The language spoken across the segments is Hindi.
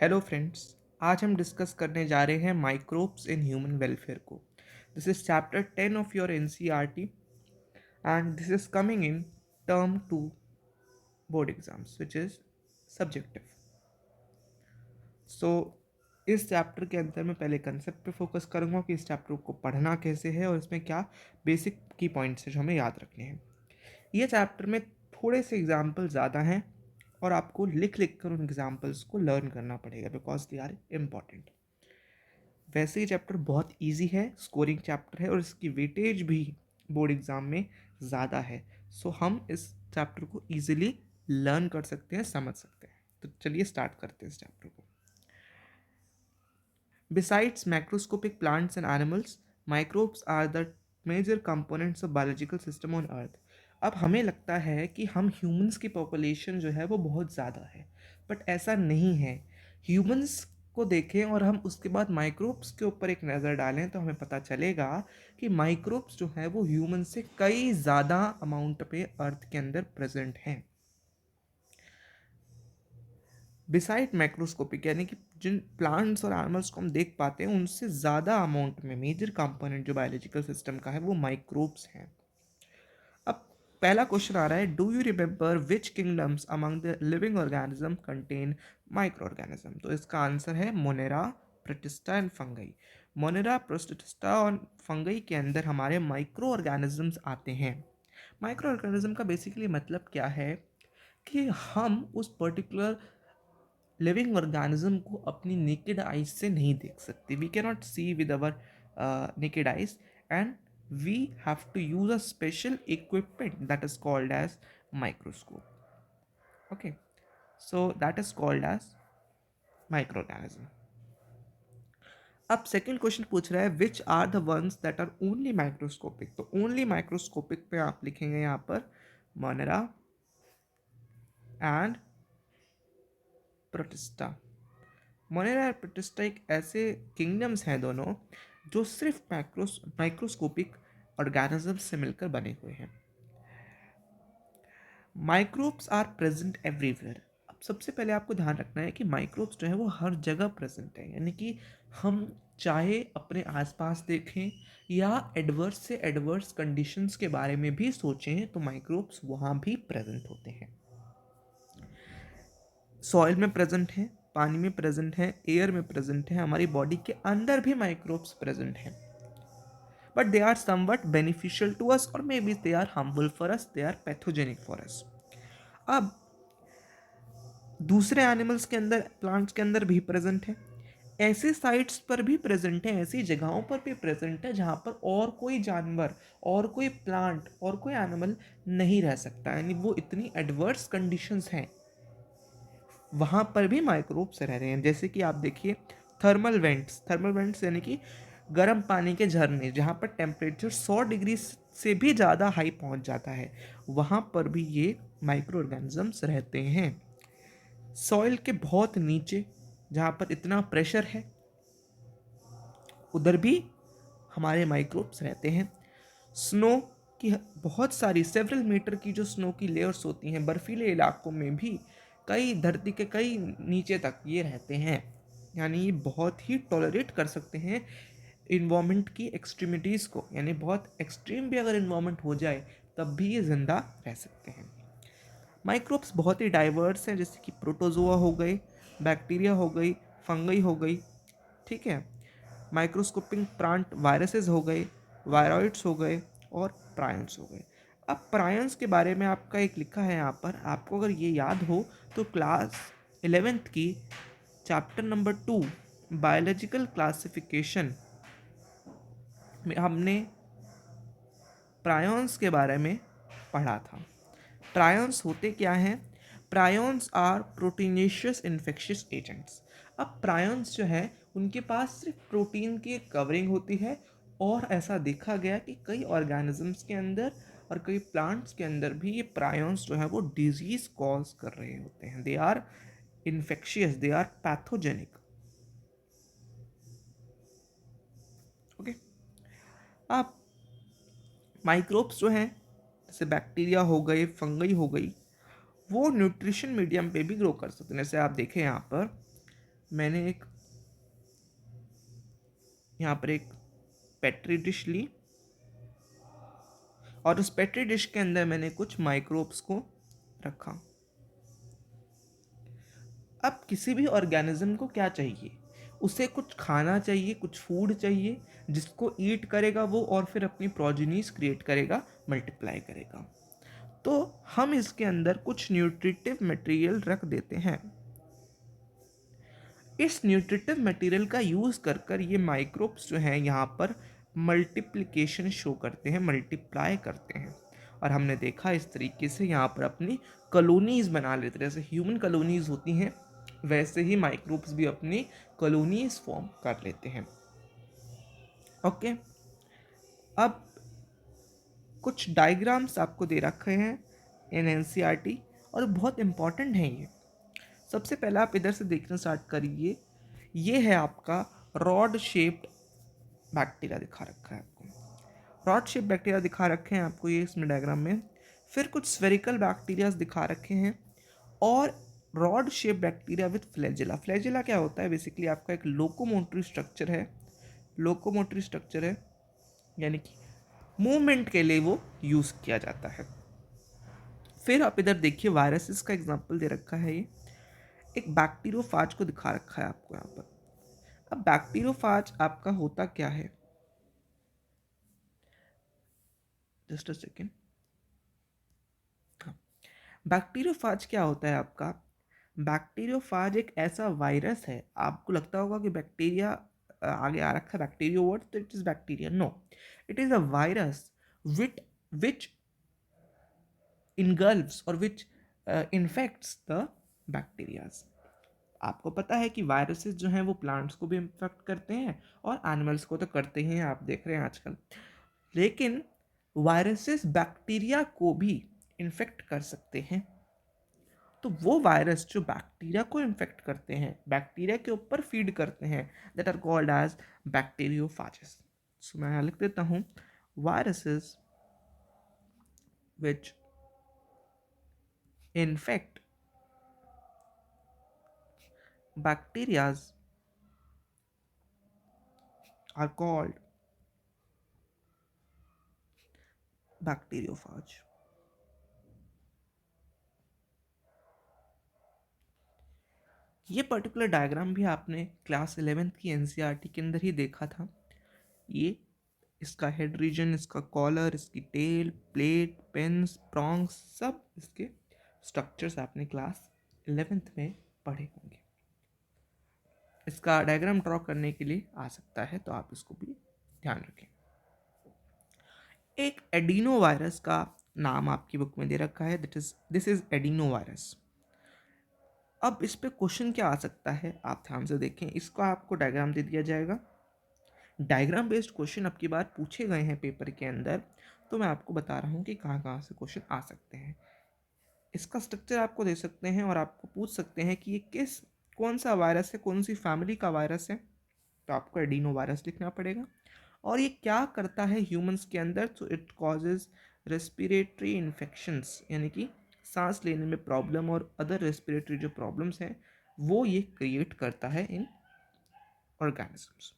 Hello friends. आज हम डिस्कस करने जा रहे हैं माइक्रोब्स इन ह्यूमन वेलफेयर को। This is chapter 10 of your NCERT and this is coming in term 2 board exams which is subjective. So इस चैप्टर के अंदर मैं पहले कंसेप्ट पे फोकस करूंगा कि इस चैप्टर को पढ़ना कैसे है और इसमें क्या बेसिक की पॉइंट्स है जो हमें याद रखने हैं। ये चैप्टर में थोड़े से एग्जाम्पल ज़्यादा हैं और आपको लिख लिख कर उन एग्जाम्पल्स को लर्न करना पड़ेगा बिकॉज दे आर इम्पॉर्टेंट। वैसे ये चैप्टर बहुत इजी है, स्कोरिंग चैप्टर है और इसकी वेटेज भी बोर्ड एग्ज़ाम में ज़्यादा है। सो हम इस चैप्टर को ईजिली लर्न कर सकते हैं, समझ सकते हैं। तो चलिए स्टार्ट करते हैं इस चैप्टर को। Besides macroscopic plants and animals, microbes are the major components of biological system on earth. अब हमें लगता है कि हम ह्यूमंस की पॉपुलेशन जो है वो बहुत ज़्यादा है, बट ऐसा नहीं है। ह्यूमंस को देखें और हम उसके बाद माइक्रोब्स के ऊपर एक नज़र डालें तो हमें पता चलेगा कि माइक्रोब्स जो है वो ह्यूमन से कई ज़्यादा अमाउंट पे अर्थ के अंदर प्रेजेंट हैं। बिसाइड मैक्रोस्कोपिक यानी कि जिन प्लांट्स और एनिमल्स को हम देख पाते हैं उनसे ज़्यादा अमाउंट में मेजर कंपोनेंट जो बायोलॉजिकल सिस्टम का है वो माइक्रोब्स हैं। अब पहला क्वेश्चन आ रहा है, do you remember which kingdoms among the living organism contain micro organism? तो इसका आंसर है Monera, protista and fungi. Monera, protista और फंगई के अंदर हमारे माइक्रो ऑर्गेनिजम्स आते हैं। माइक्रो ऑर्गेनिज्म का बेसिकली मतलब क्या है कि हम उस पर्टिकुलर लिविंग ऑर्गेनिज्म को अपनी नेकेड आइज से नहीं देख सकते। We can not see with our naked eyes and we have to use a special equipment that is called as microscope. Okay, so that is called as microorganism. अब सेकेंड क्वेश्चन पूछ रहा है which are the ones that are only microscopic. तो ओनली माइक्रोस्कोपिक पे आप लिखेंगे यहाँ पर मोनेरा एंड प्रोटिस्टा। मोनेरा और प्रोटिस्टा एक ऐसे किंगडम्स हैं दोनों जो सिर्फ माइक्रोस्कोपिक ऑर्गेनिज्म से मिलकर बने हुए हैं। Microbes are present everywhere. अब सबसे पहले आपको ध्यान रखना है कि माइक्रोब्स जो है वो हर जगह प्रेजेंट है, यानी कि हम चाहे अपने आसपास देखें या एडवर्स से एडवर्स कंडीशंस के बारे में भी सोचें तो माइक्रोब्स वहाँ भी प्रेजेंट होते हैं। सॉइल में प्रेजेंट है, पानी में प्रेजेंट है, एयर में प्रेजेंट है, हमारी बॉडी के अंदर भी माइक्रोब्स प्रेजेंट हैं। But they are somewhat beneficial to us और maybe they are harmful for us, they are pathogenic for us. अब दूसरे एनिमल्स के अंदर, प्लांट्स के अंदर भी प्रेजेंट है, ऐसे साइट्स पर भी प्रेजेंट है, ऐसी जगहों पर भी प्रेजेंट है जहाँ पर और कोई जानवर और कोई प्लांट और कोई एनिमल नहीं रह सकता, यानी वो इतनी एडवर्स कंडीशंस हैं वहाँ पर भी माइक्रोब्स रह रहे हैं। जैसे कि आप देखिए थर्मल वेंट्स यानी कि गर्म पानी के झरने जहाँ पर टेम्परेचर 100 डिग्री से भी ज़्यादा हाई पहुँच जाता है, वहाँ पर भी ये माइक्रो ऑर्गेनिजम्स रहते हैं। सॉइल के बहुत नीचे जहाँ पर इतना प्रेशर है उधर भी हमारे माइक्रोब्स रहते हैं। स्नो की बहुत सारी सेवरल मीटर की जो स्नो की लेयर्स होती हैं बर्फीले इलाकों में भी कई धरती के कई नीचे तक ये रहते हैं, यानी ये बहुत ही टॉलरेट कर सकते हैं इन्वामेंट की एक्सट्रीमिटीज़ को, यानी बहुत एक्सट्रीम भी अगर इन्वामेंट हो जाए तब भी ये ज़िंदा रह सकते हैं। माइक्रोब्स बहुत ही डाइवर्स हैं, जैसे कि प्रोटोजोआ हो गए, बैक्टीरिया हो गई, फंगई हो गई, ठीक है, माइक्रोस्कोपिक प्लांट वायरसेस हो गए, वायरॉइड्स हो गए और प्रायंस हो गए। अब प्रायंस के बारे में आपका एक लिखा है यहाँ पर, आपको अगर ये याद हो तो क्लास 11th की चैप्टर नंबर 2 बायोलॉजिकल क्लासिफिकेशन में हमने प्रायंस के बारे में पढ़ा था। प्रायंस होते क्या हैं? Prions are proteinaceous infectious agents. अब प्रायंस जो है उनके पास सिर्फ प्रोटीन की एक कवरिंग होती है और ऐसा देखा गया कि कई ऑर्गेनिजम्स के अंदर और कई प्लांट्स के अंदर भी ये प्रायंस जो है वो डिजीज कॉज कर रहे होते हैं। They are infectious, they are pathogenic. Okay, अब माइक्रोब्स जो हैं जैसे बैक्टीरिया हो गए, फंगई हो गई, वो न्यूट्रिशन मीडियम पे भी ग्रो कर सकते हैं। जैसे आप देखें यहाँ पर मैंने एक यहाँ पर एक पेट्री डिश ली और उस पेट्री डिश के अंदर मैंने कुछ माइक्रोब्स को रखा। अब किसी भी ऑर्गेनिज्म को क्या चाहिए, उसे कुछ खाना चाहिए, कुछ फूड चाहिए जिसको ईट करेगा वो और फिर अपनी प्रोजेनीज क्रिएट करेगा, मल्टीप्लाई करेगा। तो हम इसके अंदर कुछ न्यूट्रिटिव मटेरियल रख देते हैं। इस न्यूट्रिटिव मटेरियल का यूज़ कर कर ये माइक्रोब्स जो हैं यहाँ पर मल्टीप्लिकेशन शो करते हैं, मल्टीप्लाई करते हैं। और हमने देखा इस तरीके से यहाँ पर अपनी कॉलोनीज बना लेते हैं। जैसे ह्यूमन कॉलोनीज होती हैं वैसे ही माइक्रोब्स भी अपनी कॉलोनीज फॉर्म कर लेते हैं। ओके, अब कुछ डायग्राम्स आपको दे रखे हैं इन एनसीईआरटी और बहुत इंपॉर्टेंट हैं ये। सबसे पहले आप इधर से देखना स्टार्ट करिए। ये है आपका रॉड शेप्ड बैक्टीरिया दिखा रखा है आपको। रॉड शेप बैक्टीरिया दिखा रखे हैं आपको ये इसमें डायग्राम में। फिर कुछ स्फेरिकल बैक्टीरियाज दिखा रखे हैं और rod shape bacteria with flagella. Flagella क्या होता है, बेसिकली आपका एक लोकोमोटरी स्ट्रक्चर है। लोकोमोटरी स्ट्रक्चर है यानी कि मूवमेंट के लिए वो यूज़ किया जाता है। फिर आप इधर देखिए वायरसेस का एग्जाम्पल दे रखा है। ये एक बैक्टीरियोफाज को दिखा रखा है आपको यहाँ पर। अब बैक्टीरियोफाज आपका होता क्या है, जस्ट अ सेकेंड। बैक्टीरियोफाज क्या होता है आपका, बैक्टीरियोफाज एक ऐसा वायरस है, आपको लगता होगा कि बैक्टीरिया आगे आ रखा है बैक्टीरिया वर्ड तो it is bacteria, no, it is a virus which engulfs और विच इन्फेक्ट्स द बैक्टीरियाज। आपको पता है कि वायरसेस जो हैं वो प्लांट्स को भी इन्फेक्ट करते हैं और एनिमल्स को तो करते ही हैं, आप देख रहे हैं आजकल। लेकिन वायरसेस बैक्टीरिया को भी इन्फेक्ट कर सकते हैं। तो वो वायरस जो बैक्टीरिया को इन्फेक्ट करते हैं, बैक्टीरिया के ऊपर फीड करते हैं, दैट आर कॉल्ड एज बैक्टीरियोफाजेस। सो मैं यहाँ लिख देता हूँ viruses which infect bacterias are called bacteriophage. ये पर्टिकुलर डायग्राम भी आपने क्लास 11th की एनसीईआरटी के अंदर ही देखा था। ये इसका हेड रीजन, इसका कॉलर, इसकी टेल, प्लेट, पेन्स, प्रॉन्ग्स, सब इसके स्ट्रक्चर्स आपने क्लास 11th में पढ़े होंगे। इसका डायग्राम ड्रॉ करने के लिए आ सकता है तो आप इसको भी ध्यान रखें। एक एडिनो वायरस का नाम आपकी बुक में दे रखा है, दिस इज एडिनो वायरस। अब इस पे क्वेश्चन क्या आ सकता है, आप ध्यान से देखें। इसको आपको डायग्राम दे दिया जाएगा, डायग्राम बेस्ड क्वेश्चन अब की बार पूछे गए हैं पेपर के अंदर, तो मैं आपको बता रहा हूँ कि कहाँ कहाँ से क्वेश्चन आ सकते हैं। इसका स्ट्रक्चर आपको दे सकते हैं और आपको पूछ सकते हैं कि ये कौन सा वायरस है, कौन सी फैमिली का वायरस है, तो आपको एडिनो वायरस लिखना पड़ेगा। और ये क्या करता है ह्यूमंस के अंदर, तो इट कॉजेज रेस्पिरेटरी इन्फेक्शंस, यानी कि सांस लेने में प्रॉब्लम और अदर रेस्पिरेटरी जो प्रॉब्लम्स हैं वो ये क्रिएट करता है इन ऑर्गेनिजम्स।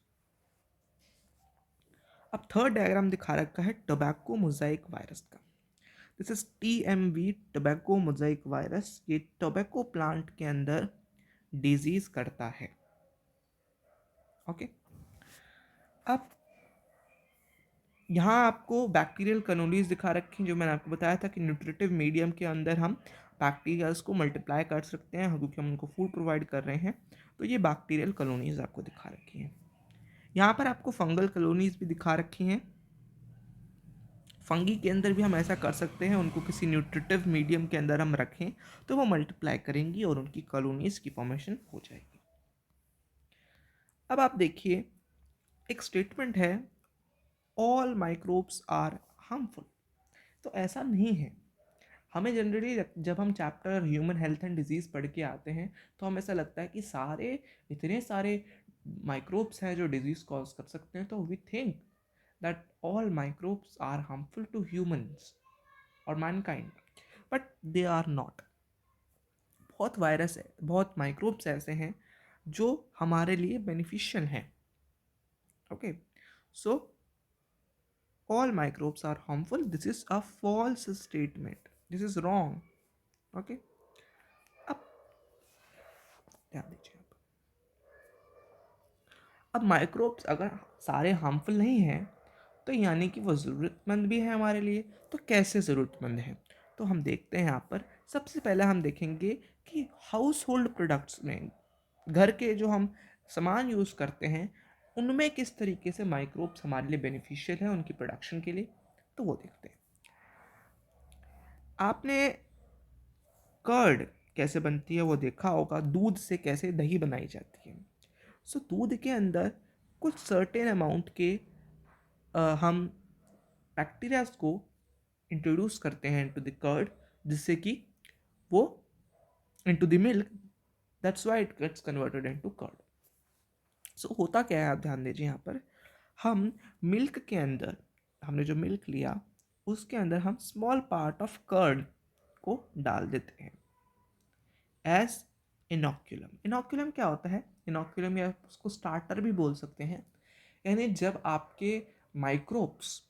अब थर्ड डायग्राम दिखा रखा है टोबैको मोजाइक वायरस का। This is TMV, tobacco Mosaic virus. ये टोबैको प्लांट के अंदर डिजीज करता है। ओके, अब यहाँ आपको बैक्टीरियल कॉलोनीज दिखा रखी हैं, जो मैंने आपको बताया था कि न्यूट्रिटिव मीडियम के अंदर हम बैक्टीरियाज को मल्टीप्लाई कर सकते हैं क्योंकि हम उनको फूड प्रोवाइड कर रहे हैं। तो ये बैक्टीरियल कॉलोनीज आपको दिखा रखी हैं। यहाँ पर आपको फंगल कॉलोनीज भी दिखा रखी हैं। फंगी के अंदर भी हम ऐसा कर सकते हैं, उनको किसी न्यूट्रिटिव मीडियम के अंदर हम रखें तो वो मल्टीप्लाई करेंगी और उनकी कॉलोनीज की फॉर्मेशन हो जाएगी। अब आप देखिए एक स्टेटमेंट है, ऑल माइक्रोब्स आर हार्मफुल। तो ऐसा नहीं है। हमें जनरली जब हम chapter human health and disease पढ़ के आते हैं तो हमें ऐसा लगता है कि इतने सारे माइक्रोब्स हैं जो डिजीज़ कॉज कर सकते हैं, तो we think that all microbes are harmful to humans और mankind, but they are not. बहुत वायरस है, बहुत माइक्रोब्स ऐसे हैं जो हमारे लिए बेनिफिशियल हैं। Okay, so all microbes are harmful. This is a false statement. This is wrong. Okay, अब ध्यान दीजिए। अब माइक्रोब्स अगर सारे हार्मफुल नहीं हैं तो यानी कि वो ज़रूरतमंद भी है हमारे लिए। तो कैसे ज़रूरतमंद है, तो हम देखते हैं यहाँ पर। सबसे पहले हम देखेंगे कि हाउस होल्ड प्रोडक्ट्स में, घर के जो हम सामान यूज़ करते हैं, उनमें किस तरीके से माइक्रोब्स हमारे लिए बेनिफिशियल हैं उनकी प्रोडक्शन के लिए। तो वो देखते हैं। आपने कर्ड कैसे बनती है वो देखा होगा, दूध से कैसे दही बनाई जाती है। सो दूध के अंदर कुछ सर्टेन अमाउंट के हम बैक्टीरियाज को इंट्रोड्यूस करते हैं इनटू द कर्ड, जिससे कि वो into the milk, that's why it gets converted into curd. So होता क्या है, आप ध्यान दीजिए यहाँ पर। हम मिल्क के अंदर, हमने जो मिल्क लिया उसके अंदर हम स्मॉल पार्ट ऑफ कर्ड को डाल देते हैं एज इनोक्यूलम। इनोक्यूलम क्या होता है? इनोक्यूलम या उसको स्टार्टर भी बोल सकते हैं। यानी जब आपके माइक्रोब्स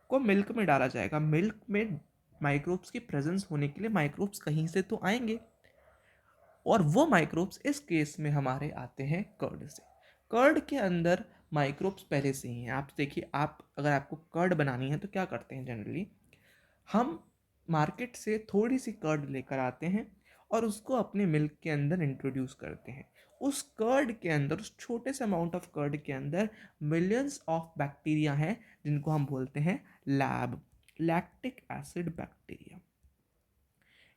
को मिल्क में डाला जाएगा, मिल्क में माइक्रोब्स की प्रेजेंस होने के लिए माइक्रोब्स कहीं से तो आएंगे, और वो माइक्रोब्स इस केस में हमारे आते हैं कर्ड से। कर्ड के अंदर माइक्रोब्स पहले से ही हैं। आप देखिए, आप अगर आपको कर्ड बनानी है तो क्या करते हैं जनरली, हम मार्केट से थोड़ी सी कर्ड लेकर आते हैं और उसको अपने मिल्क के अंदर इंट्रोड्यूस करते हैं। उस कर्ड के अंदर, उस छोटे से अमाउंट ऑफ कर्ड के अंदर मिलियंस ऑफ बैक्टीरिया हैं, जिनको हम बोलते हैं लैक्टिक एसिड बैक्टीरिया।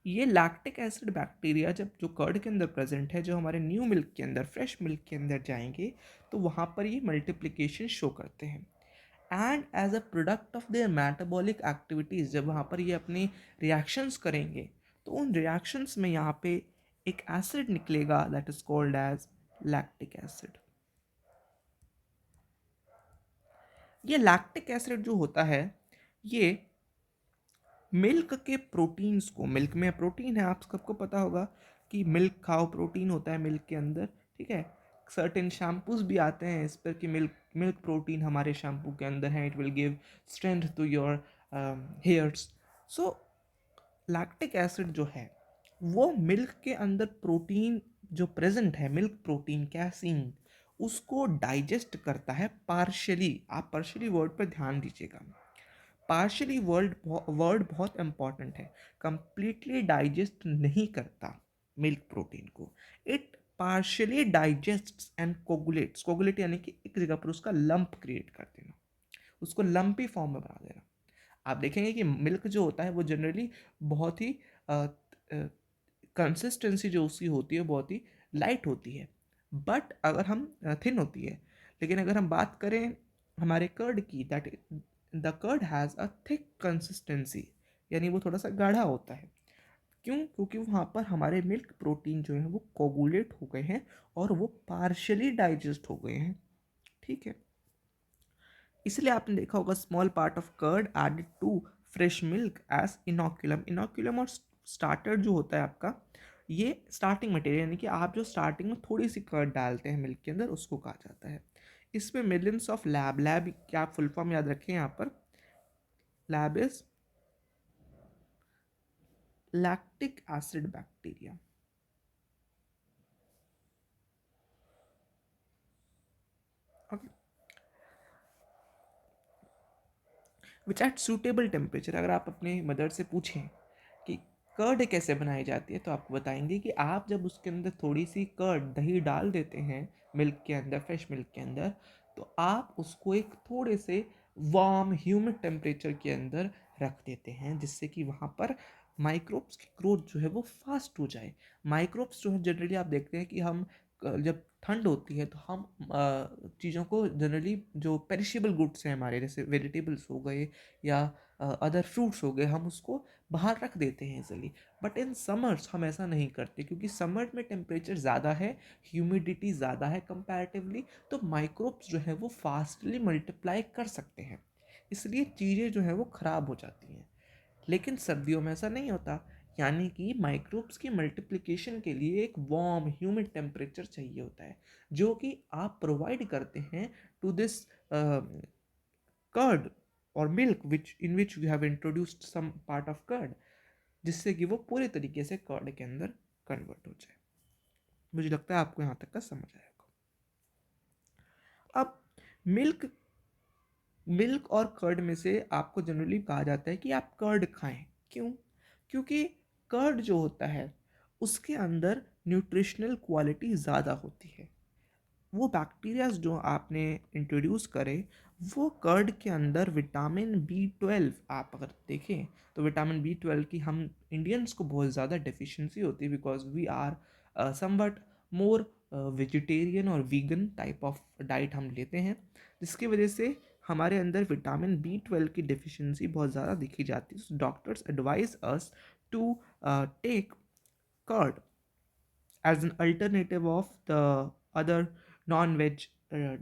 ये लैक्टिक एसिड बैक्टीरिया जब जो कर्ड के अंदर प्रेजेंट है, जो हमारे न्यू मिल्क के अंदर, फ्रेश मिल्क के अंदर जाएंगे, तो वहाँ पर ये मल्टीप्लिकेशन शो करते हैं। And as a product of their metabolic activities, जब वहाँ पर ये अपनी रिएक्शंस करेंगे, तो उन रिएक्शंस में यहाँ पे एक एसिड निकलेगा that is called as lactic acid. ये लैक्टिक एसिड जो होता है, ये मिल्क के प्रोटीन्स को, मिल्क में प्रोटीन है, आप सबको पता होगा कि मिल्क खाओ, प्रोटीन होता है मिल्क के अंदर, ठीक है। सर्टेन शैम्पूज भी आते हैं इस पर कि मिल्क मिल्क प्रोटीन हमारे शैम्पू के अंदर है, it will give strength to your hairs. So lactic acid जो है वो मिल्क के अंदर प्रोटीन जो प्रेजेंट है, मिल्क प्रोटीन कैसीन, उसको डाइजेस्ट करता है पार्शली। आप पार्शली वर्ड पर ध्यान दीजिएगा। पार्शली वर्ड बहुत इंपॉर्टेंट है। कंप्लीटली डाइजेस्ट नहीं करता मिल्क प्रोटीन को, इट पार्शली डाइजेस्ट्स एंड कोगुलेट्स। कोगुलेट यानी कि एक जगह पर उसका लंप क्रिएट कर देना, उसको लंपी फॉर्म में बना देना। आप देखेंगे कि मिल्क जो होता है वो जनरली बहुत ही कंसिस्टेंसी जो उसकी होती है बहुत ही लाइट होती है, बट अगर हम थिन होती है। लेकिन अगर हम बात करें हमारे कर्ड की, that the curd has a thick consistency, यानी वो थोड़ा सा गाढ़ा होता है। क्यों? क्योंकि वहाँ पर हमारे मिल्क प्रोटीन जो है वो कोगुलेट हो गए हैं और वो पार्शली डाइजेस्ट हो गए हैं, ठीक है। इसलिए आपने देखा होगा small part of curd added to fresh milk as inoculum. Inoculum और स्टार्टर जो होता है आपका, ये स्टार्टिंग मटेरियल, यानी कि आप जो स्टार्टिंग में थोड़ी सी कर्ड डालते हैं मिल्क के अंदर, उसको कहा जाता है। इसमें मिलियंस ऑफ लैब क्या फुल फॉर्म याद रखें यहाँ पर, LAB is lactic acid bacteria. Okay, which at suitable temperature. अगर आप अपने मदर से पूछें कि कर्ड कैसे बनाई जाती है, तो आपको बताएंगे कि आप जब उसके अंदर थोड़ी सी कर्ड, दही डाल देते हैं मिल्क के अंदर, फ्रेश मिल्क के अंदर, तो आप उसको एक थोड़े से वार्म ह्यूमिड टेम्परेचर के अंदर रख देते हैं, जिससे कि वहाँ पर माइक्रोब्स की ग्रोथ जो है वो फास्ट हो जाए। माइक्रोब्स जो है जनरली आप देखते हैं कि हम जब ठंड होती है तो हम चीज़ों को जनरली, जो पेरिशेबल गुड्स हैं हमारे, जैसे वेजिटेबल्स हो गए या अदर फ्रूट्स हो गए, हम उसको बाहर रख देते हैं इजीली। बट इन समर्स हम ऐसा नहीं करते, क्योंकि समर में टेम्परेचर ज़्यादा है, ह्यूमिडिटी ज़्यादा है कंपैरेटिवली, तो माइक्रोब्स जो है वो फास्टली मल्टीप्लाई कर सकते हैं, इसलिए चीज़ें जो है वो ख़राब हो जाती हैं। लेकिन सर्दियों में ऐसा नहीं होता। यानी कि माइक्रोब्स की मल्टीप्लिकेशन के लिए एक वार्म ह्यूमिड टेम्परेचर चाहिए होता है, जो कि आप प्रोवाइड करते हैं टू दिस कर्ड और milk which in which we have introduced some part of curd, जिससे कि वो पूरे तरीके से कर्ड के अंदर कन्वर्ट हो जाए। मुझे लगता है आपको यहाँ तक का समझ आएगा। अब मिल्क मिल्क और कर्ड में से आपको जनरली कहा जाता है कि आप कर्ड खाएं। क्यों? क्योंकि कर्ड जो होता है उसके अंदर न्यूट्रिशनल क्वालिटी ज़्यादा होती है। वो बैक्टीरियाज जो आपने इंट्रोड्यूस करे, वो कर्ड के अंदर विटामिन B12, आप अगर देखें तो विटामिन B12 की हम इंडियंस को बहुत ज़्यादा डेफिशिएंसी होती है, because we are somewhat more vegetarian और वीगन टाइप ऑफ डाइट हम लेते हैं, जिसकी वजह से हमारे अंदर विटामिन B12 की डेफिशिएंसी बहुत ज़्यादा दिखी जाती है। So doctors advise us to take curd as an alternative of the other non-veg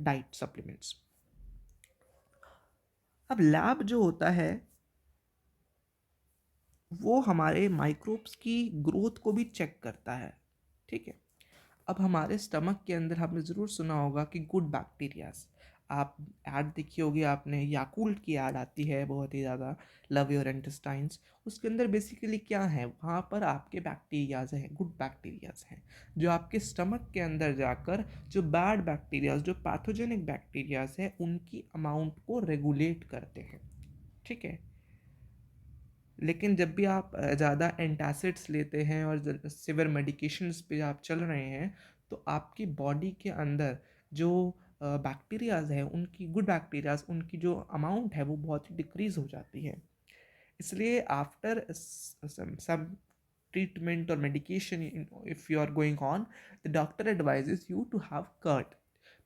diet supplements. अब लैब जो होता है वो हमारे माइक्रोब्स की ग्रोथ को भी चेक करता है, ठीक है। अब हमारे स्टमक के अंदर आपने ज़रूर सुना होगा कि गुड बैक्टीरियाज, आप ऐड देखी होगी आपने, याकूल्ट की ऐड आती है बहुत ही ज़्यादा, लव योर इंटेस्टाइन्स। उसके अंदर बेसिकली क्या है, वहाँ पर आपके बैक्टीरियाज हैं, गुड बैक्टीरियाज हैं, जो आपके स्टमक के अंदर जाकर जो बैड बैक्टीरियाज, जो पैथोजेनिक बैक्टीरियाज हैं, उनकी अमाउंट को रेगुलेट करते हैं, ठीक है। लेकिन जब भी आप ज़्यादा एंटासिड्स लेते हैं और सिवियर मेडिकेशंस पे आप चल रहे हैं, तो आपकी बॉडी के अंदर जो बैक्टीरियाज हैं, उनकी गुड बैक्टीरियाज, उनकी जो अमाउंट है वो बहुत ही डिक्रीज़ हो जाती है। इसलिए आफ्टर सम ट्रीटमेंट और medication, if you are going on, the doctor advises you to have curd,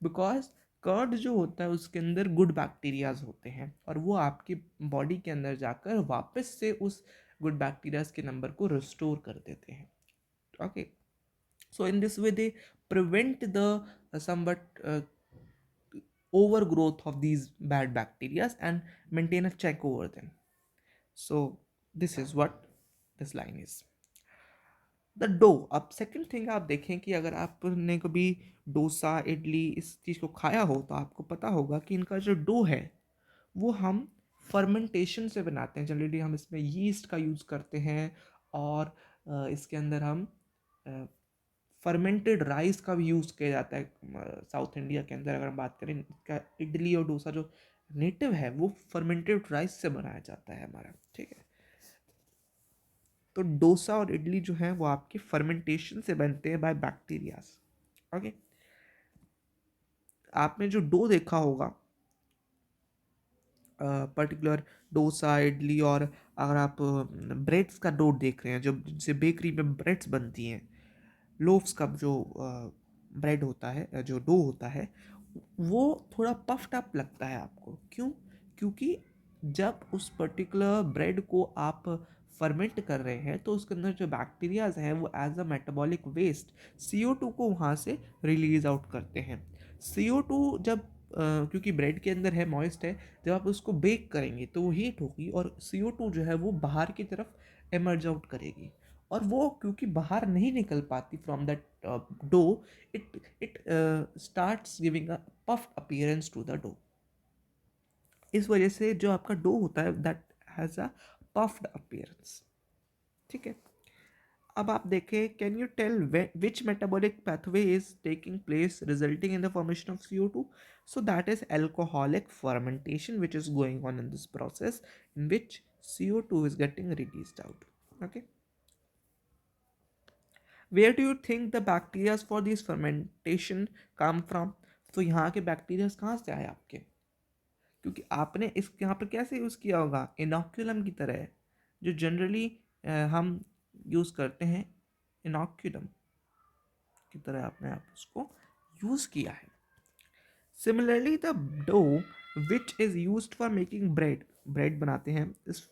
because curd जो होता है उसके अंदर गुड बैक्टीरियाज होते हैं और वो आपकी बॉडी के अंदर जाकर वापस से उस गुड बैक्टीरियाज के नंबर को रिस्टोर कर देते हैं। Okay, so in this way they prevent the somewhat overgrowth of these bad bacteria and maintain a check over them. So this is what this line is. The dough. अब सेकंड थिंग आप देखें कि अगर आपने कभी डोसा, इडली, इस चीज़ को खाया हो तो आपको पता होगा कि इनका जो डो है वो हम फर्मेंटेशन से बनाते हैं। जनरली हम इसमें यीस्ट का यूज़ करते हैं और इसके अंदर हम फर्मेंटेड राइस का भी यूज़ किया जाता है। साउथ इंडिया के अंदर अगर हम बात करें, इसका इडली और डोसा जो नेटिव है वो फर्मेंटेड राइस से बनाया जाता है हमारा, ठीक है। तो डोसा और इडली जो है वो आपके फर्मेंटेशन से बनते हैं बाय बैक्टीरियाज। ओके, आपने जो डो देखा होगा पर्टिकुलर डोसा, इडली, और अगर आप ब्रेड्स का डो देख रहे हैं, जो जिससे बेकरी में ब्रेड्स बनती हैं, लोफ्स का जो ब्रेड होता है, जो डो होता है, वो थोड़ा पफ्ड अप लगता है आपको। क्यों? क्योंकि जब उस पर्टिकुलर ब्रेड को आप फर्मेंट कर रहे हैं तो उसके अंदर जो बैक्टीरियाज हैं वो as a metabolic waste CO2 को वहाँ से रिलीज आउट करते हैं। CO2 जब क्योंकि ब्रेड के अंदर है, मॉइस्ट है, जब आप उसको बेक करेंगे तो वो हीट होगी और CO2 जो है वो बाहर की तरफ एमर्ज आउट करेगी, और वो क्योंकि बाहर नहीं निकल पाती from that dough, it starts giving a puffed appearance to the dough. इस वजह से जो आपका डो होता है that has a puffed appearance, ठीक है। अब आप देखें, can you tell which metabolic pathway is taking place resulting in the formation of CO2? So that is alcoholic fermentation which is going on in this process, in which CO2 is getting released out. Okay, where do you think the bacteria for this fermentation come from? तो यहाँ के बैक्टीरिया कहाँ से आए आपके? क्योंकि आपने इस यहाँ पर कैसे यूज़ किया होगा, इनोक्यूलम की तरह, जो जनरली हम यूज़ करते हैं, इनोक्यूलम की तरह आपने आप उसको यूज़ किया है। Similarly the dough which is used for making bread बनाते हैं, is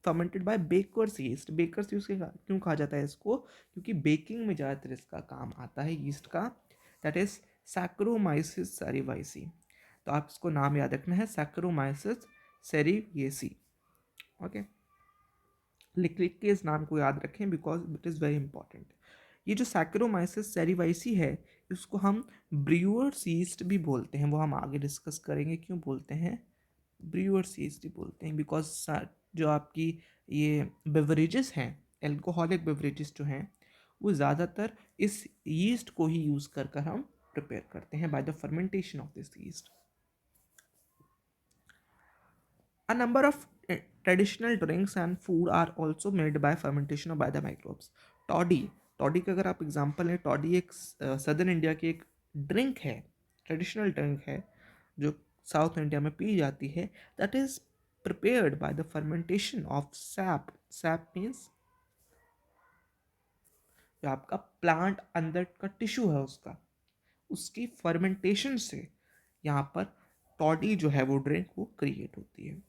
fermented by baker's yeast. Bakers use क्यों कहा जाता है इसको? क्योंकि बेकिंग में ज़्यादातर इसका काम आता है यीस्ट का, दैट इज सैक्रोमाइसिस सेरिवाइसी। तो आप इसको नाम याद रखना है, सैक्रोमाइसिस सेरिविएसी। ओके, लिख लिख के इस नाम को याद रखें because it is very important. ये जो सैक्रोमाइसिस सेरिवाइसी है, इसको हम ब्रूअर्स यीस्ट भी बोलते हैं, वो हम आगे डिस्कस करेंगे क्यों बोलते हैं ब्रूअर्स यीस्ट ही बोलते हैं। बिकॉज जो आपकी ये बेवरेजेस हैं, एल्कोहलिक बेवरेजेस जो हैं, वो ज़्यादातर इस यीस्ट को ही यूज़ कर कर हम प्रिपेयर करते हैं by the fermentation of this yeast. A number of traditional drinks and food are also made by fermentation or by the microbes. Toddy, toddy का अगर आप एग्जांपल लें, टॉडी एक सदर्न इंडिया की एक ड्रिंक है, ट्रेडिशनल ड्रिंक है जो साउथ इंडिया में पी जाती है। That is prepared by the fermentation of SAP. SAP means जो आपका प्लांट अंदर का टिश्यू है उसका, उसकी फर्मेंटेशन से यहाँ पर टॉडी जो है वो ड्रिंक वो क्रिएट होती है।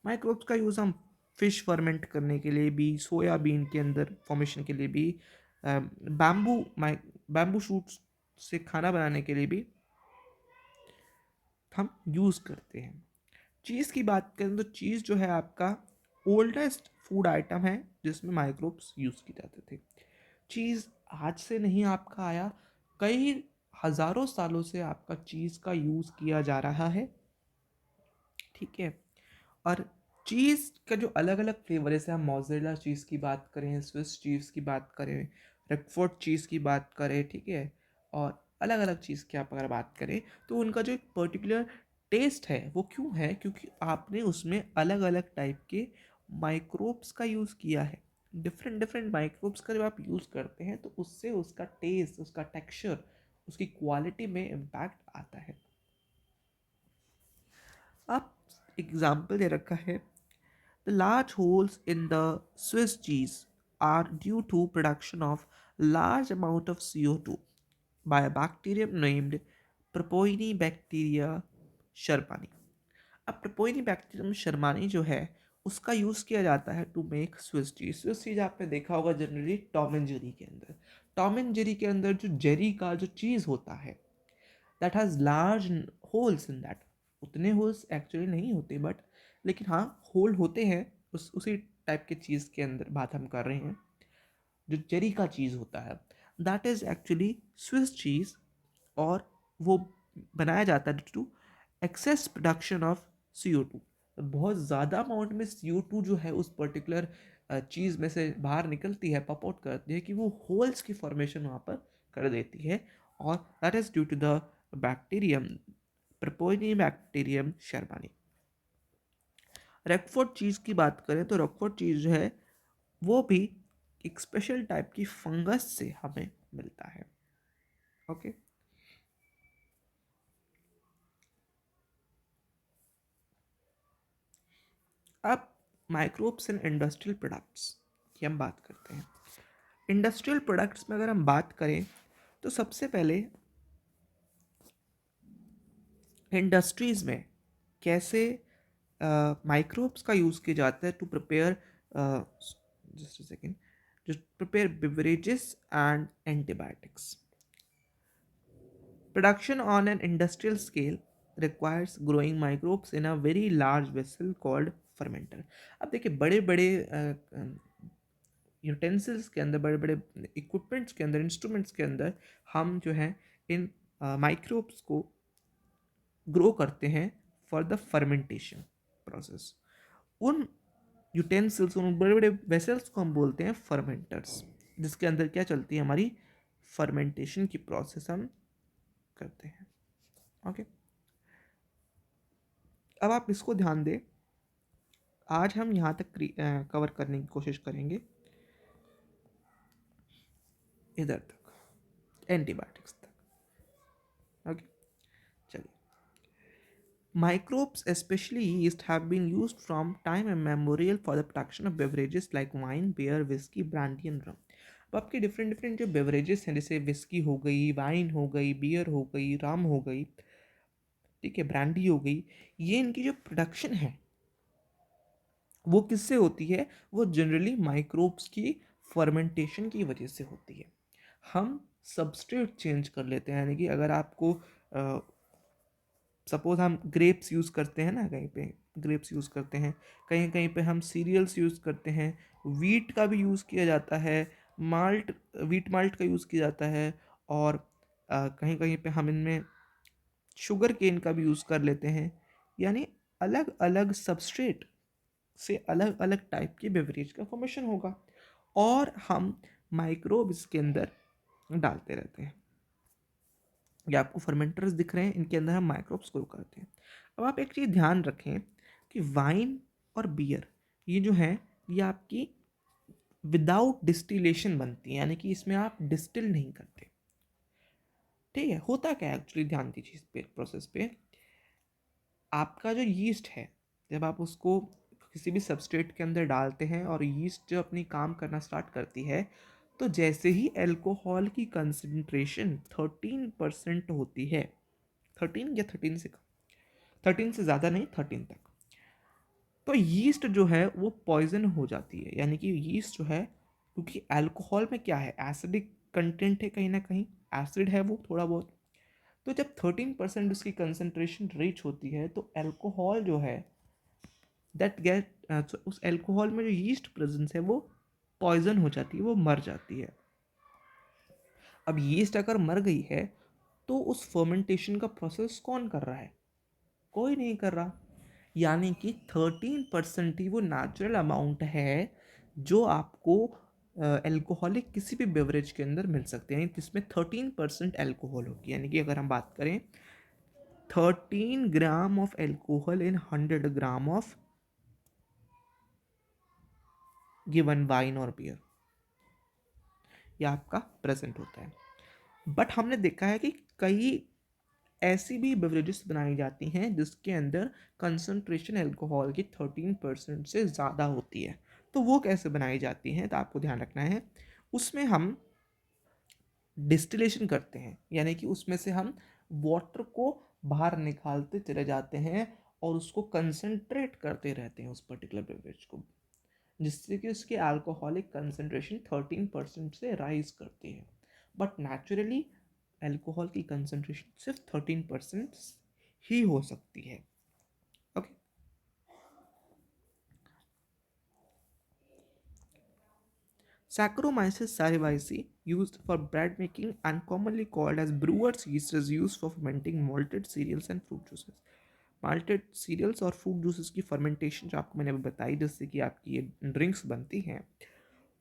माइक्रोब्स का यूज़ हम फिश फर्मेंट करने के लिए भी, सोयाबीन के अंदर फॉर्मेशन के लिए भी, बैम्बू शूट्स से खाना बनाने के लिए भी हम यूज़ करते हैं। चीज़ की बात करें तो चीज़ जो है आपका ओल्डेस्ट फूड आइटम है जिसमें माइक्रोब्स यूज़ किए जाते थे। चीज़ आज से नहीं आपका आया, कई हज़ारों सालों से आपका चीज़ का यूज़ किया जा रहा है, ठीक है। और चीज़ का जो अलग अलग फ्लेवर है, जैसे हम मोज़रेला चीज़ की बात करें, स्विस चीज़ की बात करें, रेकफोर्ड चीज़ की बात करें, ठीक है, और अलग अलग चीज़ की आप अगर बात करें तो उनका जो एक पर्टिकुलर टेस्ट है वो क्यों है, क्योंकि आपने उसमें अलग अलग टाइप के माइक्रोब्स का यूज़ किया है। डिफरेंट डिफरेंट माइक्रोब्स का जब आप यूज़ करते हैं तो उससे उसका टेस्ट, उसका टेक्सचर, उसकी क्वालिटी में इम्पैक्ट आता है। आप एग्जाम्पल दे रखा है, the large holes in the Swiss cheese are due to production of large amount of CO2 by a bacterium named Propionibacteria shermani। अब Propionibacterium shermani जो है उसका यूज़ किया जाता है to make Swiss cheese. Swiss cheese आपने देखा होगा जनरली टॉम एंड जेरी के अंदर। टॉम एंड जेरी के अंदर जो जेरी का जो चीज़ होता है that has large holes in that. उतने होल्स एक्चुअली नहीं होते बट लेकिन हाँ होल होते हैं। उसी टाइप के चीज़ के अंदर बात हम कर रहे हैं। जो चेरी का चीज़ होता है that is actually Swiss cheese, और वो बनाया जाता है to excess production of CO2। बहुत ज़्यादा अमाउंट में CO2 जो है उस पर्टिकुलर चीज़ में से बाहर निकलती है, पॉप आउट करती है कि वो होल्स की फॉर्मेशन वहाँ पर कर देती है, और that is due to the bacterium propionibacterium shermanii. Roquefort cheese की बात करें तो रॉकफोर्ट चीज़ जो है वो भी एक स्पेशल टाइप की फंगस से हमें मिलता है। ओके, अब माइक्रोब्स इन इंडस्ट्रियल प्रोडक्ट्स की हम बात करते हैं। इंडस्ट्रियल प्रोडक्ट्स में अगर हम बात करें तो सबसे पहले इंडस्ट्रीज़ में कैसे माइक्रोब्स का यूज़ किया जाता है to prepare, just a second, to prepare beverages and antibiotics. Production on an industrial scale requires growing microbes in a very large vessel called fermenter। अब देखिए बड़े बड़े यूटेंसिल्स के अंदर, बड़े बड़े इक्विपमेंट्स के अंदर, इंस्ट्रूमेंट्स के अंदर हम जो है इन माइक्रोब्स को ग्रो करते हैं फॉर द फर्मेंटेशन प्रोसेस। उन यूटेंसिल्स, उन बड़े बड़े वेसल्स को हम बोलते हैं फर्मेंटर्स, जिसके अंदर क्या चलती है, हमारी फर्मेंटेशन की प्रोसेस हम करते हैं। ओके, अब आप इसको ध्यान दें, आज हम यहाँ तक कवर करने की कोशिश करेंगे, इधर तक, एंटीबायोटिक्स तक। ओके, चलिए। Microbes, especially yeast, have been used from time immemorial for the production of beverages like wine, beer, whiskey, brandy and rum। अब आपके डिफरेंट डिफरेंट जो बेवरेजेस हैं, जैसे विस्की हो गई, वाइन हो गई, बियर हो गई, रम हो गई, ठीक है, ब्रांडी हो गई, ये इनकी जो प्रोडक्शन है वो किससे होती है, वो जनरली माइक्रोब्स की फर्मेंटेशन की वजह से होती है। हम सबस्ट्रेट चेंज कर लेते हैं, यानी कि अगर आपको सपोज़ हम ग्रेप्स यूज़ करते हैं ना, कहीं पे ग्रेप्स यूज़ करते हैं, कहीं कहीं पे हम सीरियल्स यूज़ करते हैं, वीट का भी यूज़ किया जाता है, माल्ट वीट माल्ट का यूज़ किया जाता है, और कहीं कहीं पे हम इनमें शुगर केन का भी यूज़ कर लेते हैं। यानी अलग अलग सबस्ट्रेट से अलग अलग टाइप की बेवरेज का फॉर्मेशन होगा, और हम माइक्रोब इसके अंदर डालते रहते हैं। ये आपको फर्मेंटर्स दिख रहे हैं, इनके अंदर हम माइक्रोब्स ग्रो करते हैं। अब आप एक चीज़ ध्यान रखें कि वाइन और बियर ये जो है, ये आपकी विदाउट डिस्टिलेशन बनती है, यानी कि इसमें आप डिस्टिल नहीं करते। ठीक है, होता क्या है एक्चुअली, ध्यान दीजिए इस पे प्रोसेस पे। आपका जो यीस्ट है, जब आप उसको किसी भी सबस्ट्रेट के अंदर डालते हैं और यीस्ट जो अपनी काम करना स्टार्ट करती है, तो जैसे ही अल्कोहल की कंसंट्रेशन 13% होती है, 13 या 13 से कम, 13 से ज़्यादा नहीं, 13 तक, तो यीस्ट जो है वो पॉइजन हो जाती है। यानी कि यीस्ट जो है, क्योंकि अल्कोहल में क्या है, एसिडिक कंटेंट है, कहीं ना कहीं एसिड है वो थोड़ा बहुत, तो जब 13% उसकी कंसंट्रेशन रीच होती है, तो अल्कोहल जो है दैट गेट उस अल्कोहल में जो यीस्ट प्रेजेंस है वो पॉइजन हो जाती है, वो मर जाती है। अब यीस्ट अगर मर गई है, तो उस फर्मेंटेशन का प्रोसेस कौन कर रहा है? कोई नहीं कर रहा। यानी कि 13% ही वो नेचुरल अमाउंट है जो आपको एल्कोहलिक किसी भी बेवरेज के अंदर मिल सकते हैं, जिसमें 13% एल्कोहल होगी। यानी कि अगर हम बात करें 13 gram of alcohol in 100 gram of given wine और बियर, ये आपका प्रेजेंट होता है। बट हमने देखा है कि कई ऐसी भी बेवरेजेस बनाई जाती हैं जिसके अंदर कंसंट्रेशन अल्कोहल की 13% से ज़्यादा होती है। तो वो कैसे बनाई जाती हैं, तो आपको ध्यान रखना है, उसमें हम डिस्टिलेशन करते हैं, यानी कि उसमें से हम वाटर को बाहर निकालते चले जाते हैं और उसको कंसंट्रेट करते रहते हैं उस पर्टिकुलर बेवरेज को, जिससे कि उसकी अल्कोहलिक कंसंट्रेशन 13% से राइज करती है। बट नेचुरली अल्कोहल की कंसंट्रेशन सिर्फ 13% ही हो सकती है। Okay, Saccharomyces cerevisiae, used for bread making and commonly called as brewer's yeast, is used for fermenting malted cereals and fruit juices. Malted cereals और फ्रूट जूसेस की फर्मेंटेशन जो आपको मैंने अभी बताई, जिससे कि आपकी ये ड्रिंक्स बनती हैं,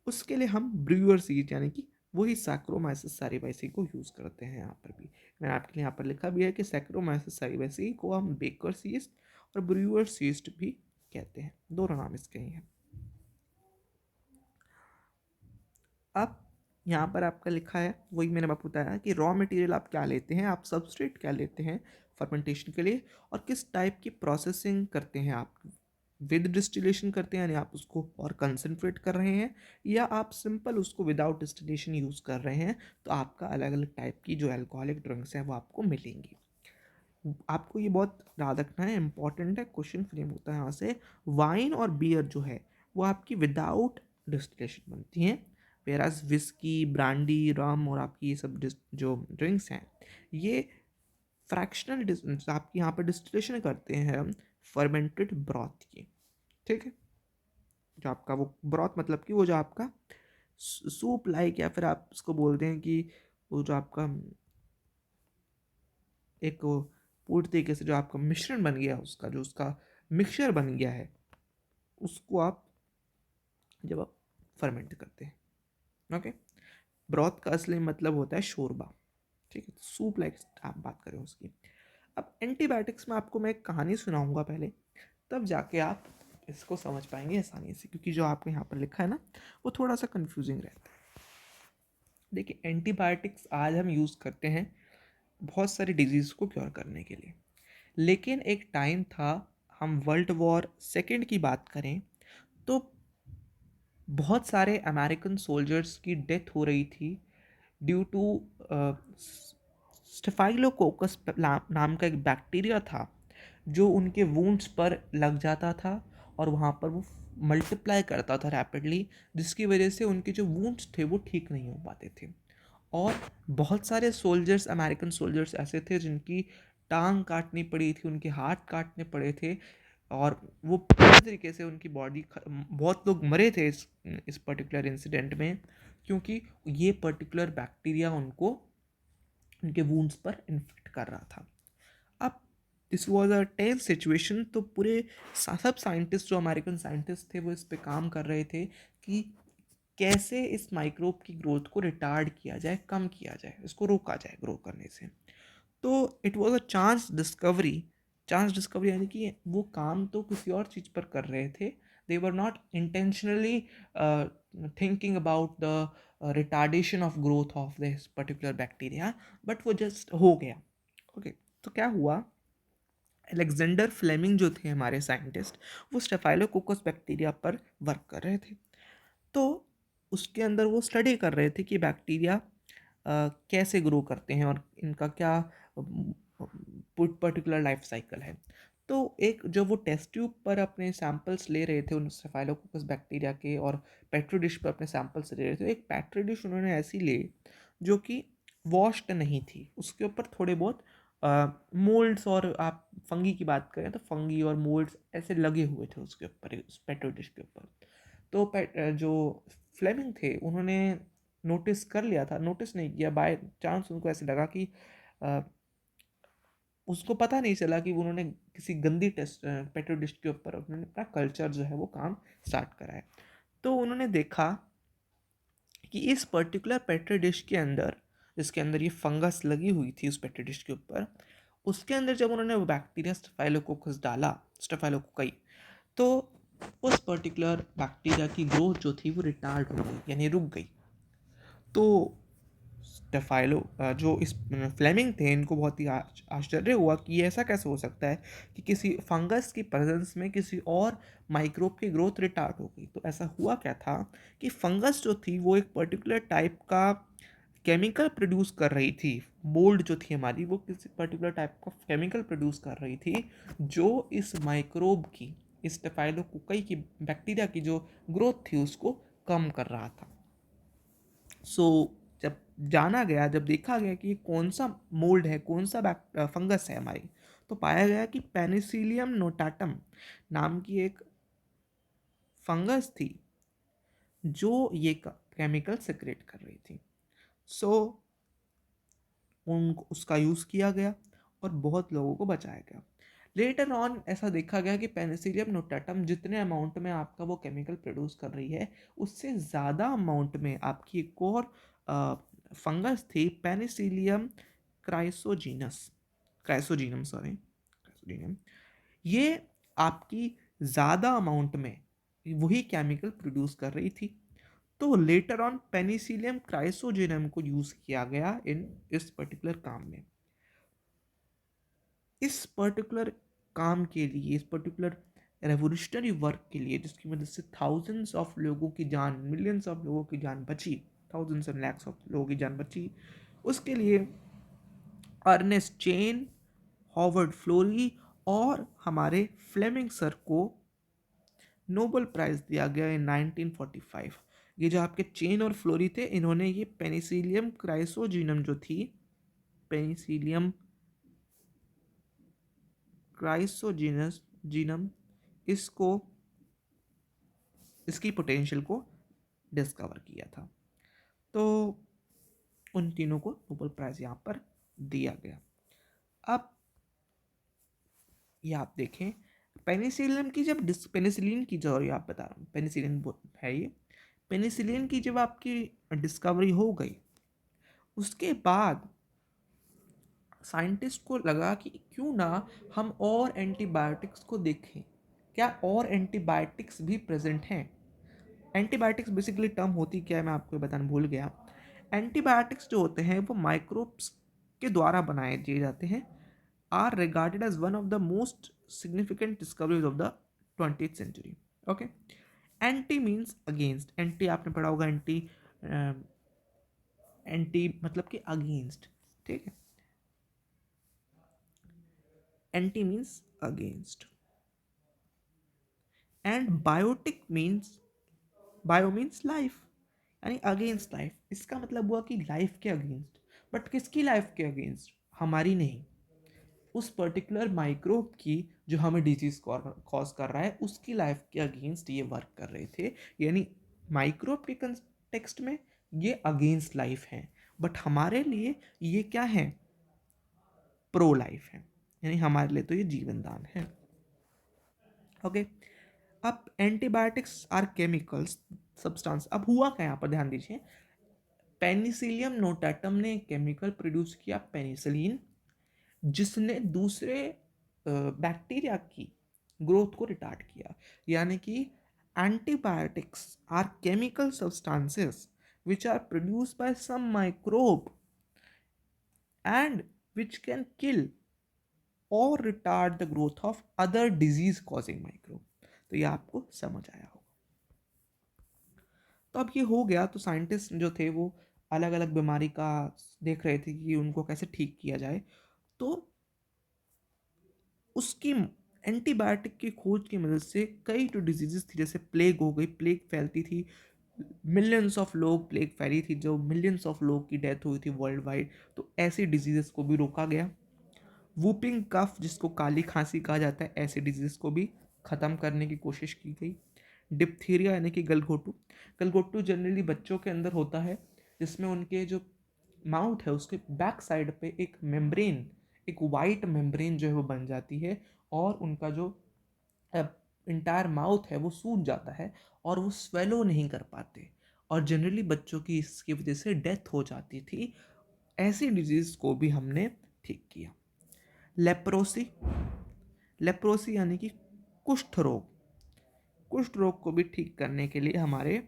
उसके लिए हम ब्रूअर्स यीस्ट यानी कि वही सैक्रोमाइसिस सैरिवाइसी को यूज़ करते हैं। यहाँ पर भी मैंने आपके लिए यहाँ पर लिखा भी है कि सैक्रोमाइसिस सैरिवाइसी को हम बेकर्स यीस्ट और ब्रूअर्स यीस्ट भी कहते हैं, दोनों नाम इसके ही हैं। अब यहाँ पर आपका लिखा है, वही मैंने आपको बताया कि रॉ मटेरियल आप क्या लेते हैं, आप सबस्ट्रेट क्या लेते हैं फर्मेंटेशन के लिए, और किस टाइप की प्रोसेसिंग करते हैं आप। विद डिस्टिलेशन करते हैं, यानी आप उसको और कंसनट्रेट कर रहे हैं, या आप सिंपल उसको विदाउट डिस्टिलेशन यूज़ कर रहे हैं, तो आपका अलग अलग टाइप की जो अल्कोहलिक ड्रिंक्स हैं वो आपको मिलेंगी। आपको ये बहुत याद रखना है, इंपॉर्टेंट है, क्वेश्चन फ्रेम होता है यहाँ से। वाइन और बियर जो है वो आपकी विदाउट डिस्टिलेशन बनती हैं, वेराज विस्की, ब्रांडी, रम और आपकी ये सब जो ड्रिंक्स हैं, ये फ्रैक्शनल आपकी यहाँ पर डिस्टिलेशन करते हैं हम फर्मेंटेड ब्रॉथ की। ठीक है, जो आपका वो ब्रॉथ मतलब कि वो जो आपका सूप लाइक, या फिर आप उसको बोलते हैं कि वो जो आपका एक वो पूरी तरीके से जो आपका मिश्रण बन गया है, उसका जो उसका मिक्सचर बन गया है, उसको आप जब आप फर्मेंट करते हैं। ओके, ब्रॉथ का असली मतलब होता है शोरबा। ठीक है, सूप लाइक आप बात करें उसकी। अब एंटीबायोटिक्स में आपको मैं एक कहानी सुनाऊंगा पहले, तब जाके आप इसको समझ पाएंगे आसानी से, क्योंकि जो आपको यहाँ पर लिखा है ना वो थोड़ा सा कंफ्यूजिंग रहता है। देखिए, एंटीबायोटिक्स आज हम यूज़ करते हैं बहुत सारी डिजीज़ को क्योर करने के लिए, लेकिन एक टाइम था, हम वर्ल्ड वॉर सेकेंड की बात करें तो बहुत सारे अमेरिकन सोल्जर्स की डेथ हो रही थी ड्यू टू स्टेफाइलोकोकस नाम का एक बैक्टीरिया था जो उनके वुंड्स पर लग जाता था और वहाँ पर वो मल्टीप्लाई करता था रैपिडली, जिसकी वजह से उनके जो वुंड्स थे वो ठीक नहीं हो पाते थे। और बहुत सारे सोल्जर्स, अमेरिकन सोल्जर्स ऐसे थे जिनकी टांग काटनी पड़ी थी, उनके हाथ काटने पड़े थे, और वो पूरी तरीके से उनकी बॉडी, बहुत लोग मरे थे इस पर्टिकुलर इंसिडेंट में, क्योंकि ये पर्टिकुलर बैक्टीरिया उनको उनके वूंड्स पर इन्फेक्ट कर रहा था। अब this was a tense situation, तो पूरे सब साइंटिस्ट, जो अमेरिकन साइंटिस्ट थे, वो इस पे काम कर रहे थे कि कैसे इस माइक्रोब की ग्रोथ को रिटार्ड किया जाए, कम किया जाए, इसको रोका जाए ग्रो करने से। तो it was a chance discovery यानी कि वो काम तो किसी और चीज़ पर कर रहे थे, they were not intentionally thinking about the retardation of growth of this particular bacteria, but वो जस्ट हो गया। ओके, तो क्या हुआ, अलेक्जेंडर फ्लेमिंग जो थे हमारे साइंटिस्ट, वो स्टेफाइलोकोकस बैक्टीरिया पर वर्क कर रहे थे। तो उसके अंदर वो स्टडी कर रहे थे कि बैक्टीरिया कैसे ग्रो करते हैं और इनका क्या पर्टिकुलर लाइफ साइकिल है। तो एक जो वो टेस्ट ट्यूब पर अपने सैंपल्स ले रहे थे उन स्टेफाइलोकोकस बैक्टीरिया के, और पेट्री डिश पर अपने सैंपल्स ले रहे थे, एक पेट्री डिश उन्होंने ऐसी ली जो कि वॉश्ड नहीं थी, उसके ऊपर थोड़े बहुत मोल्ड्स, और आप फंगी की बात करें तो फंगी और मोल्ड्स ऐसे लगे हुए थे उसके ऊपर, उस पेट्री डिश के ऊपर। तो जो फ्लेमिंग थे उन्होंने नोटिस कर लिया था, नोटिस नहीं किया, बाय चांस उनको ऐसे लगा कि अ, उसको पता नहीं चला कि उन्होंने किसी गंदी टेस्ट पेट्रो डिश के ऊपर उन्होंने अपना कल्चर जो है वो काम स्टार्ट करा है। तो उन्होंने देखा कि इस पर्टिकुलर पेट्रो डिश के अंदर, जिसके अंदर ये फंगस लगी हुई थी उस पेट्रो डिश के ऊपर, उसके अंदर जब उन्होंने वो बैक्टीरिया स्टेफाइलोकोकस डाला, स्टेफाइलोकोकाई, तो उस पर्टिकुलर बैक्टीरिया की ग्रोथ जो थी वो रिटार्ड हो गई, यानी रुक गई। तो स्टेफाइलो जो इस फ्लेमिंग थे, इनको बहुत ही आश्चर्य हुआ कि ये ऐसा कैसे हो सकता है कि किसी फंगस की प्रेजेंस में किसी और माइक्रोब की ग्रोथ रिटार्ड हो गई। तो ऐसा हुआ क्या था कि फंगस जो थी वो एक पर्टिकुलर टाइप का केमिकल प्रोड्यूस कर रही थी, मोल्ड जो थी हमारी वो किसी पर्टिकुलर टाइप का केमिकल प्रोड्यूस कर रही थी, जो इस माइक्रोब की, इस स्टेफाइलोकोकाई की बैक्टीरिया की जो ग्रोथ थी उसको कम कर रहा था। सो जब जाना गया, जब देखा गया कि ये कौन सा मोल्ड है, कौन सा फंगस है हमारी, तो पाया गया कि पेनिसिलियम नोटाटम नाम की एक फंगस थी जो ये केमिकल सिक्रेट कर रही थी। सो उन उसका यूज़ किया गया और बहुत लोगों को बचाया गया। लेटर ऑन ऐसा देखा गया कि पेनिसिलियम नोटाटम जितने अमाउंट में आपका वो केमिकल प्रोड्यूस कर रही है, उससे ज़्यादा अमाउंट में आपकी एक और फंगस थी, पेनिसिलियम क्राइसोजीनस क्राइसोजीनम सॉरी क्राइसोजीनम, ये आपकी ज़्यादा अमाउंट में वही केमिकल प्रोड्यूस कर रही थी। तो लेटर ऑन पेनिसिलियम क्राइसोजेनम को यूज़ किया गया इन इस पर्टिकुलर काम में। इस पर्टिकुलर काम के लिए, इस पर्टिकुलर रेवोल्यूशनरी वर्क के लिए, जिसकी मदद से थाउजेंड्स ऑफ लोगों की जान, मिलियंस ऑफ लोगों की जान बची, थाउजेंड्स एंड लैक्स ऑफ लोगों की जान बची, उसके लिए अर्नेस्ट चेन, हॉवर्ड फ्लोरी और हमारे फ्लेमिंग सर को नोबेल प्राइज़ दिया गया इन 1945। ये जो आपके चेन और फ्लोरी थे, इन्होंने ये पेनिसिलियम क्राइसोजीनम जो थी, पेनिसिलियम क्राइसोजीनस जीनम, इसको, इसकी पोटेंशियल को डिस्कवर किया था। तो उन तीनों को नोबेल प्राइज़ यहाँ पर दिया गया। अब ये आप देखें, पेनिसिलिन की जब पेनिसिलिन की जो आप बता रहा हूँ, पेनिसिलिन है ये, पेनिसिलिन की जब आपकी डिस्कवरी हो गई, उसके बाद साइंटिस्ट को लगा कि क्यों ना हम और एंटीबायोटिक्स को देखें, क्या और एंटीबायोटिक्स भी प्रेजेंट हैं। एंटीबायोटिक्स बेसिकली टर्म होती क्या है मैं आपको बताना भूल गया। एंटीबायोटिक्स जो होते हैं वो माइक्रोब्स के द्वारा बनाए दिए जाते हैं, are regarded as one of the most significant discoveries of the 20th century. Okay, anti means against, anti आपने पढ़ा होगा, एंटी एंटी मतलब कि अगेंस्ट, ठीक है, anti means against, and biotic means, bio means life, यानी अगेंस्ट लाइफ। इसका मतलब हुआ कि लाइफ के अगेंस्ट, बट किसकी लाइफ के अगेंस्ट, हमारी नहीं, उस पर्टिकुलर माइक्रोब की जो हमें डिजीज कॉज कर रहा है उसकी लाइफ के अगेंस्ट ये वर्क कर रहे थे। यानी माइक्रोब के कंटेक्स्ट में ये अगेंस्ट लाइफ है, बट हमारे लिए ये क्या है, प्रो लाइफ है, यानी हमारे लिए तो ये जीवन दान है। ओके, अब एंटीबायोटिक्स आर केमिकल्स सब्सटेंस। अब हुआ क्या यहाँ पर ध्यान दीजिए, पेनिसिलियम नोटाटम ने केमिकल प्रोड्यूस किया पेनिसिलिन, जिसने दूसरे बैक्टीरिया की ग्रोथ को रिटार्ड किया। यानी कि antibiotics are chemical substances which are produced by some microbe and which can kill or retard the growth of other disease causing microbe। तो ये आपको समझ आया होगा। तो अब ये हो गया, तो साइंटिस्ट जो थे वो अलग अलग बीमारी का देख रहे थे कि उनको कैसे ठीक किया जाए। तो उसकी एंटीबायोटिक की खोज की मदद से कई जो डिजीजेस थी, जैसे प्लेग हो गई, प्लेग फैलती थी, मिलियंस ऑफ लोग, प्लेग फैली थी जो मिलियंस ऑफ लोग की डेथ हुई थी वर्ल्ड वाइड, तो ऐसी डिजीजेस को भी रोका गया। वूपिंग कफ जिसको काली खांसी कहा जाता है, ऐसे डिजीज को भी ख़त्म करने की कोशिश की गई। डिप्थीरिया यानी कि गलघोटू, गलघोटू जनरली बच्चों के अंदर होता है, जिसमें उनके जो माउथ है उसके बैक साइड पे एक मेम्ब्रेन, एक वाइट मेम्ब्रेन जो है वो बन जाती है, और उनका जो इंटायर माउथ है वो सूज जाता है और वो स्वेलो नहीं कर पाते, और जनरली बच्चों की इसकी वजह से डेथ हो जाती थी। ऐसी डिजीज को भी हमने ठीक किया। लेप्रोसी, लेप्रोसी यानी कि कुष्ठ रोग, कुष्ठ रोग को भी ठीक करने के लिए हमारे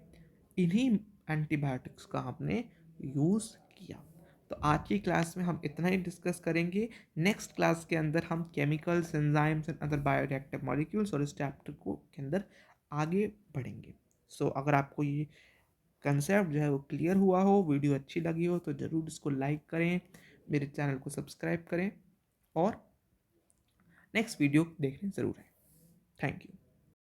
इन्हीं एंटीबायोटिक्स का हमने यूज़ किया। तो आज की क्लास में हम इतना ही डिस्कस करेंगे। नेक्स्ट क्लास के अंदर हम chemicals, enzymes and other bioreactive molecules और इस चैप्टर को के अंदर आगे बढ़ेंगे। सो अगर आपको ये कंसेप्ट जो है वो क्लियर हुआ हो, वीडियो अच्छी लगी हो, तो ज़रूर इसको लाइक करें, मेरे चैनल को सब्सक्राइब करें और नेक्स्ट वीडियो देखने ज़रूर है। Thank you.